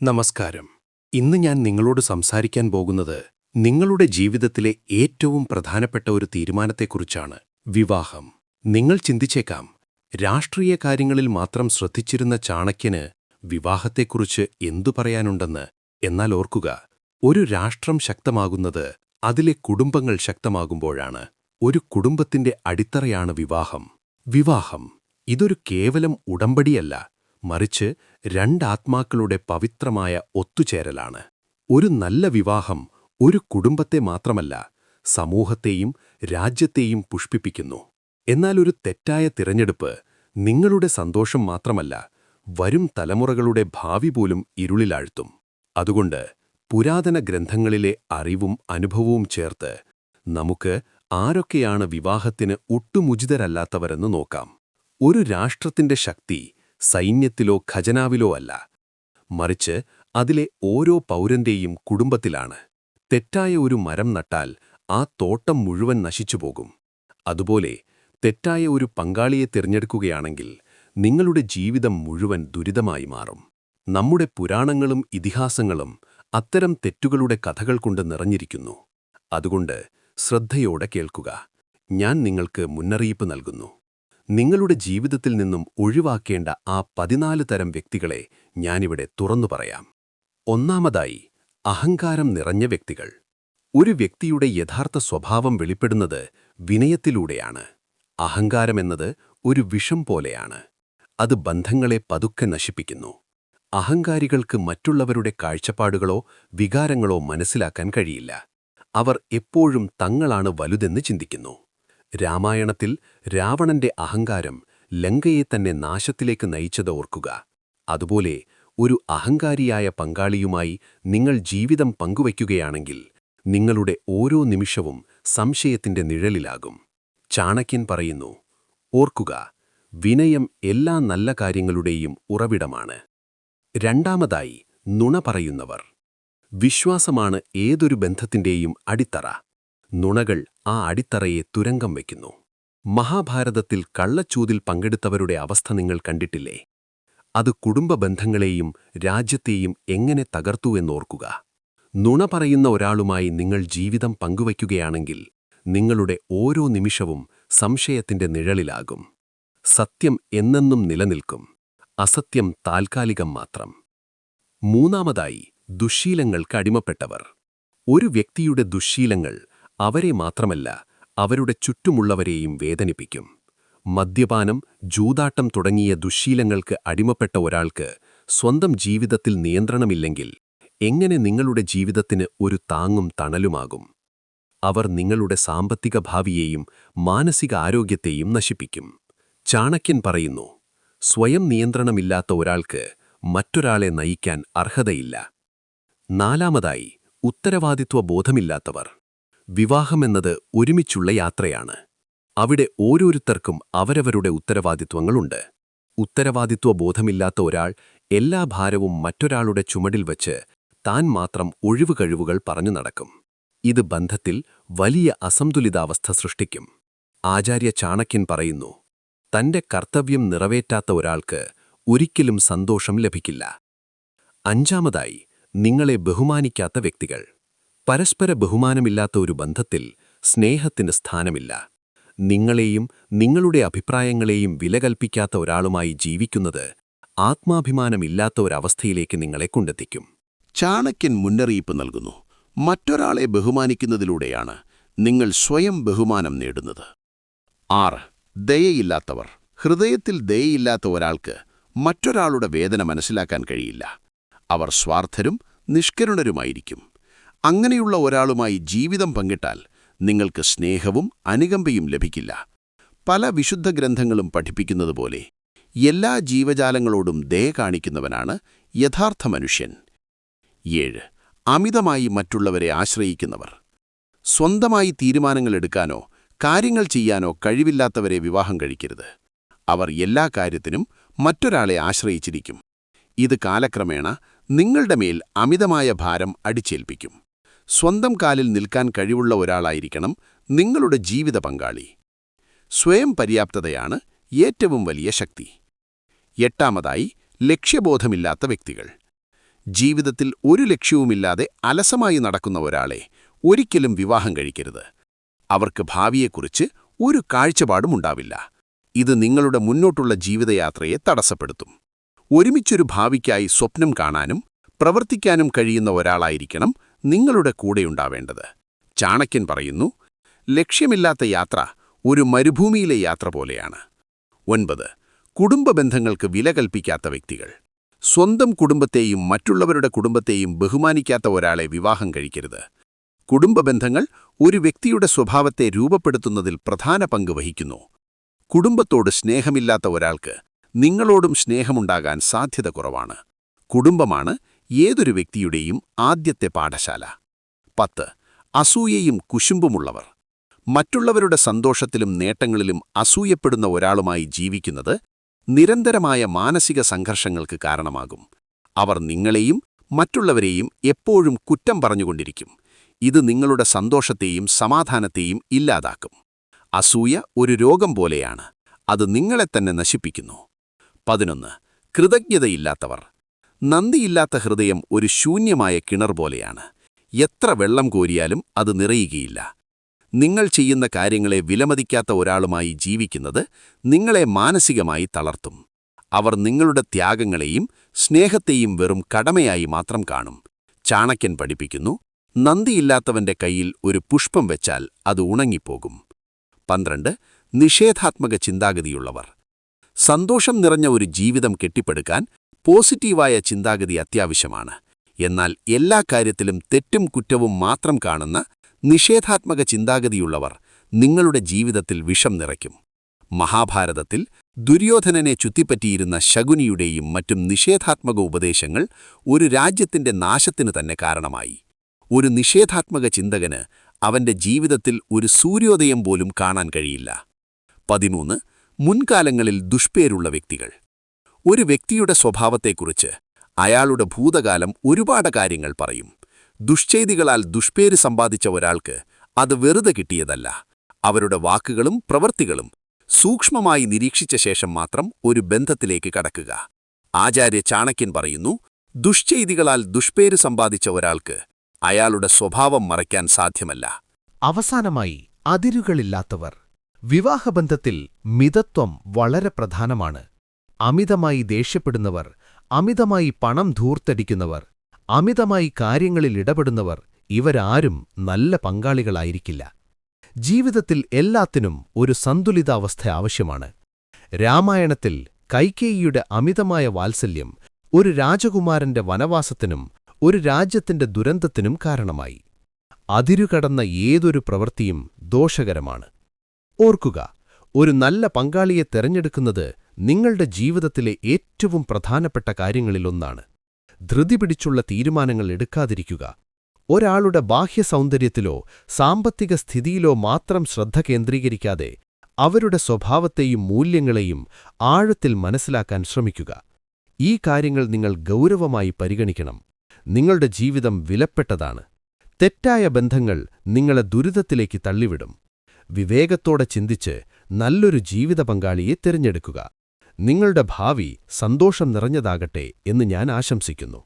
നമസ്കാരം. ഇന്ന് ഞാൻ നിങ്ങളോട് സംസാരിക്കാൻ പോകുന്നത് നിങ്ങളുടെ ജീവിതത്തിലെ ഏറ്റവും പ്രധാനപ്പെട്ട ഒരു തീരുമാനത്തെക്കുറിച്ചാണ്. വിവാഹം. നിങ്ങൾ ചിന്തിച്ചേക്കാം, രാഷ്ട്രീയ കാര്യങ്ങളിൽ മാത്രം ശ്രദ്ധിച്ചിരുന്ന ചാണക്യന് വിവാഹത്തെക്കുറിച്ച് എന്തു പറയാനുണ്ടെന്ന്. എന്നാൽ ഓർക്കുക, ഒരു രാഷ്ട്രം ശക്തമാകുന്നത് അതിലെ കുടുംബങ്ങൾ ശക്തമാകുമ്പോഴാണ്. ഒരു കുടുംബത്തിന്റെ അടിത്തറയാണ് വിവാഹം. വിവാഹം ഇതൊരു കേവലം ഉടമ്പടിയല്ല, മറിച്ച് രണ്ടാത്മാക്കളുടെ പവിത്രമായ ഒത്തുചേരലാണ്. ഒരു നല്ല വിവാഹം ഒരു കുടുംബത്തെ മാത്രമല്ല, സമൂഹത്തെയും രാജ്യത്തെയും പുഷ്പിപ്പിക്കുന്നു. എന്നാൽ ഒരു തെറ്റായ തിരഞ്ഞെടുപ്പ് നിങ്ങളുടെ സന്തോഷം മാത്രമല്ല, വരും തലമുറകളുടെ ഭാവി പോലും ഇരുളിലാഴ്ത്തും. അതുകൊണ്ട് പുരാതന ഗ്രന്ഥങ്ങളിലെ അറിവും അനുഭവവും ചേർത്ത് നമുക്ക് ആരൊക്കെയാണ് വിവാഹത്തിന് ഒട്ടുമുചിതരല്ലാത്തവരെന്ന് നോക്കാം. ഒരു രാഷ്ട്രത്തിന്റെ ശക്തി സൈന്യത്തിലോ ഖജനാവിലോ അല്ല, മറിച്ച് അതിലെ ഓരോ പൗരന്റെയും കുടുംബത്തിലാണ്. തെറ്റായ ഒരു മരം നട്ടാൽ ആ തോട്ടം മുഴുവൻ നശിച്ചുപോകും. അതുപോലെ തെറ്റായ ഒരു പങ്കാളിയെ തിരഞ്ഞെടുക്കുകയാണെങ്കിൽ നിങ്ങളുടെ ജീവിതം മുഴുവൻ ദുരിതമായി മാറും. നമ്മുടെ പുരാണങ്ങളും ഇതിഹാസങ്ങളും അത്തരം തെറ്റുകളുടെ കഥകൾ കൊണ്ട് നിറഞ്ഞിരിക്കുന്നു. അതുകൊണ്ട് ശ്രദ്ധയോടെ കേൾക്കുക. ഞാൻ നിങ്ങൾക്ക് മുന്നറിയിപ്പ് നൽകുന്നു. നിങ്ങളുടെ ജീവിതത്തിൽ നിന്നും ഒഴിവാക്കേണ്ട ആ 14 തരം വ്യക്തികളെ ഞാനിവിടെ തുറന്നു പറയാം. ഒന്നാമതായി, അഹങ്കാരം നിറഞ്ഞ വ്യക്തികൾ. ഒരു വ്യക്തിയുടെ യഥാർത്ഥ സ്വഭാവം വെളിപ്പെടുന്നത് വിനയത്തിലൂടെയാണ്. അഹങ്കാരമെന്നത് ഒരു വിഷം പോലെയാണ്. അത് ബന്ധങ്ങളെ പതുക്കെ നശിപ്പിക്കുന്നു. അഹങ്കാരികൾക്ക് മറ്റുള്ളവരുടെ കാഴ്ചപ്പാടുകളോ വികാരങ്ങളോ മനസ്സിലാക്കാൻ കഴിയില്ല. അവർ എപ്പോഴും തങ്ങളാണ് വലുതെന്ന് ചിന്തിക്കുന്നു. രാമായണത്തിൽ രാവണന്റെ അഹങ്കാരം ലങ്കയെ തന്നെ നാശത്തിലേക്ക് നയിച്ചത് ഓർക്കുക. അതുപോലെ ഒരു അഹങ്കാരിയായ പങ്കാളിയുമായി നിങ്ങൾ ജീവിതം പങ്കുവയ്ക്കുകയാണെങ്കിൽ നിങ്ങളുടെ ഓരോ നിമിഷവും സംശയത്തിന്റെ നിഴലിലാകും. ചാണക്യൻ പറയുന്നു, ഓർക്കുക, വിനയം എല്ലാ നല്ല കാര്യങ്ങളുടെയും ഉറവിടമാണ്. രണ്ടാമതായി, നുണ പറയുന്നവർ. വിശ്വാസമാണ് ഏതൊരു ബന്ധത്തിന്റെയും അടിത്തറ. നുണകൾ ആ അടിത്തറയെ തുരങ്കം വയ്ക്കുന്നു. മഹാഭാരതത്തിൽ കള്ളച്ചൂതിൽ പങ്കെടുത്തവരുടെ അവസ്ഥ നിങ്ങൾ കണ്ടിട്ടില്ലേ? അത് കുടുംബ ബന്ധങ്ങളെയും രാജ്യത്തെയും എങ്ങനെ തകർത്തു എന്നോർക്കുക. നുണ പറയുന്ന ഒരാളുമായി നിങ്ങൾ ജീവിതം പങ്കുവയ്ക്കുകയാണെങ്കിൽ നിങ്ങളുടെ ഓരോ നിമിഷവും സംശയത്തിന്റെ നിഴലിലാകും. സത്യം എന്നെന്നും നിലനിൽക്കും, അസത്യം താൽക്കാലികം മാത്രം. മൂന്നാമതായി, ദുശ്ശീലങ്ങൾക്ക് അടിമപ്പെട്ടവർ. ഒരു വ്യക്തിയുടെ ദുശ്ശീലങ്ങൾ അവരെ മാത്രമല്ല, അവരുടെ ചുറ്റുമുള്ളവരെയും വേദനിപ്പിക്കും. മദ്യപാനം, ജൂതാട്ടം തുടങ്ങിയ ദുശ്ശീലങ്ങൾക്ക് അടിമപ്പെട്ട ഒരാൾക്ക് സ്വന്തം ജീവിതത്തിൽ നിയന്ത്രണമില്ലെങ്കിൽ എങ്ങനെ നിങ്ങളുടെ ജീവിതത്തിന് ഒരു താങ്ങും തണലുമാകും? അവർ നിങ്ങളുടെ സാമ്പത്തിക ഭാവിയെയും മാനസിക ആരോഗ്യത്തെയും നശിപ്പിക്കും. ചാണക്യൻ പറയുന്നു, സ്വയം നിയന്ത്രണമില്ലാത്ത ഒരാൾക്ക് മറ്റൊരാളെ നയിക്കാൻ അർഹതയില്ല. നാലാമതായി, ഉത്തരവാദിത്വ ബോധമില്ലാത്തവർ. വിവാഹമെന്നത് ഒരുമിച്ചുള്ള യാത്രയാണ്. അവിടെ ഓരോരുത്തർക്കും അവരവരുടെ ഉത്തരവാദിത്വങ്ങളുണ്ട്. ഉത്തരവാദിത്വ ബോധമില്ലാത്ത ഒരാൾ എല്ലാ ഭാരവും മറ്റൊരാളുടെ ചുമടിൽ വച്ച് താൻ മാത്രം ഒഴിവുകഴിവുകൾ പറഞ്ഞു നടക്കും. ഇത് ബന്ധത്തിൽ വലിയ അസന്തുലിതാവസ്ഥ സൃഷ്ടിക്കും. ആചാര്യ ചാണക്യൻ പറയുന്നു, തന്റെ കർത്തവ്യം നിറവേറ്റാത്ത ഒരാൾക്ക് ഒരിക്കലും സന്തോഷം ലഭിക്കില്ല. അഞ്ചാമതായി, നിങ്ങളെ ബഹുമാനിക്കാത്ത വ്യക്തികൾ. പരസ്പര ബഹുമാനമില്ലാത്ത ഒരു ബന്ധത്തിൽ സ്നേഹത്തിന് സ്ഥാനമില്ല. നിങ്ങളെയും നിങ്ങളുടെ അഭിപ്രായങ്ങളെയും വിലകൽപ്പിക്കാത്ത ഒരാളുമായി ജീവിക്കുന്നത് ആത്മാഭിമാനമില്ലാത്ത ഒരവസ്ഥയിലേക്ക് നിങ്ങളെ കൊണ്ടെത്തിക്കും. ചാണക്യൻ മുന്നറിയിപ്പ് നൽകുന്നു, മറ്റൊരാളെ ബഹുമാനിക്കുന്നതിലൂടെയാണ് നിങ്ങൾ സ്വയം ബഹുമാനം നേടുന്നത്. 6. ദയയില്ലാത്തവർ. ഹൃദയത്തിൽ ദയയില്ലാത്ത ഒരാൾക്ക് മറ്റൊരാളുടെ വേദന മനസ്സിലാക്കാൻ കഴിയില്ല. അവർ സ്വാർത്ഥരും നിഷ്കരുണരുമായിരിക്കും. അങ്ങനെയുള്ള ഒരാളുമായി ജീവിതം പങ്കിട്ടാൽ നിങ്ങൾക്ക് സ്നേഹവും അനുകമ്പയും ലഭിക്കില്ല. പല വിശുദ്ധ ഗ്രന്ഥങ്ങളും പഠിപ്പിക്കുന്നതുപോലെ എല്ലാ ജീവജാലങ്ങളോടും ദയ കാണിക്കുന്നവനാണ് യഥാർത്ഥ മനുഷ്യൻ. 7. അമിതമായി മറ്റുള്ളവരെ ആശ്രയിക്കുന്നവർ. സ്വന്തമായി തീരുമാനങ്ങളെടുക്കാനോ കാര്യങ്ങൾ ചെയ്യാനോ കഴിവില്ലാത്തവരെ വിവാഹം കഴിക്കരുത്. അവർ എല്ലാ കാര്യത്തിനും മറ്റൊരാളെ ആശ്രയിച്ചിരിക്കും. ഇത് കാലക്രമേണ നിങ്ങളുടെ മേൽ അമിതമായ ഭാരം അടിച്ചേൽപ്പിക്കും. സ്വന്തം കാലിൽ നിൽക്കാൻ കഴിവുള്ള ഒരാളായിരിക്കണം നിങ്ങളുടെ ജീവിത പങ്കാളി. സ്വയം പര്യാപ്തതയാണ് ഏറ്റവും വലിയ ശക്തി. 8. ലക്ഷ്യബോധമില്ലാത്ത വ്യക്തികൾ. ജീവിതത്തിൽ ഒരു ലക്ഷ്യവുമില്ലാതെ അലസമായി നടക്കുന്ന ഒരാളെ ഒരിക്കലും വിവാഹം കഴിക്കരുത്. അവർക്ക് ഭാവിയെക്കുറിച്ച് ഒരു കാഴ്ചപ്പാടും ഉണ്ടാവില്ല. ഇത് നിങ്ങളുടെ മുന്നോട്ടുള്ള ജീവിതയാത്രയെ തടസ്സപ്പെടുത്തും. ഒരുമിച്ചൊരു ഭാവിക്കായി സ്വപ്നം കാണാനും പ്രവർത്തിക്കാനും കഴിയുന്ന ഒരാളായിരിക്കണം നിങ്ങളുടെ കൂടെയുണ്ടാവേണ്ടത്. ചാണക്യൻ പറയുന്നു, ലക്ഷ്യമില്ലാത്ത യാത്ര ഒരു മരുഭൂമിയിലെ യാത്ര പോലെയാണ്. 9. കുടുംബ ബന്ധങ്ങൾക്ക് വില കൽപ്പിക്കാത്ത വ്യക്തികൾ. സ്വന്തം കുടുംബത്തെയും മറ്റുള്ളവരുടെ കുടുംബത്തെയും ബഹുമാനിക്കാത്ത ഒരാളെ വിവാഹം കഴിക്കരുത്. കുടുംബ ബന്ധങ്ങൾ ഒരു വ്യക്തിയുടെ സ്വഭാവത്തെ രൂപപ്പെടുത്തുന്നതിൽ പ്രധാന പങ്ക് വഹിക്കുന്നു. കുടുംബത്തോട് സ്നേഹമില്ലാത്ത ഒരാൾക്ക് നിങ്ങളോടും സ്നേഹമുണ്ടാകാൻ സാധ്യത കുറവാണ്. കുടുംബമാണ് ഏതൊരു വ്യക്തിയുടെയും ആദ്യത്തെ പാഠശാല. 10. അസൂയയും കുശുമ്പുമുള്ളവർ. മറ്റുള്ളവരുടെ സന്തോഷത്തിലും നേട്ടങ്ങളിലും അസൂയപ്പെടുന്ന ഒരാളുമായി ജീവിക്കുന്നത് നിരന്തരമായ മാനസിക സംഘർഷങ്ങൾക്ക് കാരണമാകും. അവർ നിങ്ങളെയും മറ്റുള്ളവരെയും എപ്പോഴും കുറ്റം പറഞ്ഞുകൊണ്ടിരിക്കും. ഇത് നിങ്ങളുടെ സന്തോഷത്തെയും സമാധാനത്തെയും ഇല്ലാതാക്കും. അസൂയ ഒരു രോഗം പോലെയാണ്. അത് നിങ്ങളെ തന്നെ നശിപ്പിക്കുന്നു. 11. കൃതജ്ഞതയില്ലാത്തവർ. നന്ദിയില്ലാത്ത ഹൃദയം ഒരു ശൂന്യമായ കിണർ പോലെയാണ്. എത്ര വെള്ളം കോരിയാലും അത് നിറയുകയില്ല. നിങ്ങൾ ചെയ്യുന്ന കാര്യങ്ങളെ വിലമതിക്കാത്ത ഒരാളുമായി ജീവിക്കുന്നത് നിങ്ങളെ മാനസികമായി തളർത്തും. അവർ നിങ്ങളുടെ ത്യാഗങ്ങളെയും സ്നേഹത്തെയും വെറും കടമയായി മാത്രം കാണും. ചാണക്യൻ പഠിപ്പിക്കുന്നു, നന്ദിയില്ലാത്തവന്റെ കയ്യിൽ ഒരു പുഷ്പം വെച്ചാൽ അത് ഉണങ്ങിപ്പോകും. 12. നിഷേധാത്മക ചിന്താഗതിയുള്ളവർ. സന്തോഷം നിറഞ്ഞ ഒരു ജീവിതം കെട്ടിപ്പടുക്കാൻ പോസിറ്റീവായ ചിന്താഗതി അത്യാവശ്യമാണ്. എന്നാൽ എല്ലാ കാര്യത്തിലും തെറ്റും കുറ്റവും മാത്രം കാണുന്ന നിഷേധാത്മക ചിന്താഗതിയുള്ളവർ നിങ്ങളുടെ ജീവിതത്തിൽ വിഷം നിറയ്ക്കും. മഹാഭാരതത്തിൽ ദുര്യോധനനെ ചുറ്റിപ്പറ്റിയിരുന്ന ശകുനിയുടെയും മറ്റും നിഷേധാത്മക ഉപദേശങ്ങൾ ഒരു രാജ്യത്തിന്റെ നാശത്തിനു തന്നെ കാരണമായി. ഒരു നിഷേധാത്മക ചിന്തകന് അവന്റെ ജീവിതത്തിൽ ഒരു സൂര്യോദയം പോലും കാണാൻ കഴിയില്ല. 13. മുൻകാലങ്ങളിൽ ദുഷ്പേരുള്ള വ്യക്തികൾ. ഒരു വ്യക്തിയുടെ സ്വഭാവത്തെക്കുറിച്ച് അയാളുടെ ഭൂതകാലം ഒരുപാട് കാര്യങ്ങൾ പറയും. ദുഷ്ചെയ്തികളാൽ ദുഷ്പേര് സമ്പാദിച്ച ഒരാൾക്ക് അത് വെറുതെ കിട്ടിയതല്ല. അവരുടെ വാക്കുകളും പ്രവൃത്തികളും സൂക്ഷ്മമായി നിരീക്ഷിച്ച ശേഷം മാത്രം ഒരു ബന്ധത്തിലേക്ക് കടക്കുക. ആചാര്യ ചാണക്യൻ പറയുന്നു, ദുഷ്ചെയ്തികളാൽ ദുഷ്പേര് സമ്പാദിച്ച ഒരാൾക്ക് അയാളുടെ സ്വഭാവം മറയ്ക്കാൻ സാധ്യമല്ല. അവസാനമായി അതിരുകളില്ലാത്തവർ. വിവാഹബന്ധത്തിൽ മിതത്വം വളരെ പ്രധാനമാണ്. അമിതമായി ദേഷ്യപ്പെടുന്നവർ, അമിതമായി പണം ധൂർത്തടിക്കുന്നവർ, അമിതമായി കാര്യങ്ങളിൽ ഇടപെടുന്നവർ ഇവരാരും നല്ല പങ്കാളികളായിരിക്കില്ല. ജീവിതത്തിൽ എല്ലാത്തിനും ഒരു സന്തുലിതാവസ്ഥ ആവശ്യമാണ്. രാമായണത്തിൽ കൈകേയിയുടെ അമിതമായ വാത്സല്യം ഒരു രാജകുമാരന്റെ വനവാസത്തിനും ഒരു രാജ്യത്തിന്റെ ദുരന്തത്തിനും കാരണമായി. അതിരുകടന്ന ഏതൊരു പ്രവൃത്തിയും ദോഷകരമാണ്. ഓർക്കുക, ഒരു നല്ല പങ്കാളിയെ തെരഞ്ഞെടുക്കുന്നത് നിങ്ങളുടെ ജീവിതത്തിലെ ഏറ്റവും പ്രധാനപ്പെട്ട കാര്യങ്ങളിലൊന്നാണ്. ധൃതി പിടിച്ചുള്ള തീരുമാനങ്ങൾ എടുക്കാതിരിക്കുക. ഒരാളുടെ ബാഹ്യസൗന്ദര്യത്തിലോ സാമ്പത്തിക സ്ഥിതിയിലോ മാത്രം ശ്രദ്ധ കേന്ദ്രീകരിക്കാതെ അവരുടെ സ്വഭാവത്തെയും മൂല്യങ്ങളെയും ആഴത്തിൽ മനസ്സിലാക്കാൻ ശ്രമിക്കുക. ഈ കാര്യങ്ങൾ നിങ്ങൾ ഗൗരവമായി പരിഗണിക്കണം. നിങ്ങളുടെ ജീവിതം വിലപ്പെട്ടതാണ്. തെറ്റായ ബന്ധങ്ങൾ നിങ്ങളെ ദുരിതത്തിലേക്ക് തള്ളിവിടും. വിവേകത്തോടെ ചിന്തിച്ച് നല്ലൊരു ജീവിത പങ്കാളിയെ തിരഞ്ഞെടുക്കുക. നിങ്ങളുടെ ഭാവി സന്തോഷം നിറഞ്ഞതാകട്ടെ എന്ന് ഞാൻ ആശംസിക്കുന്നു.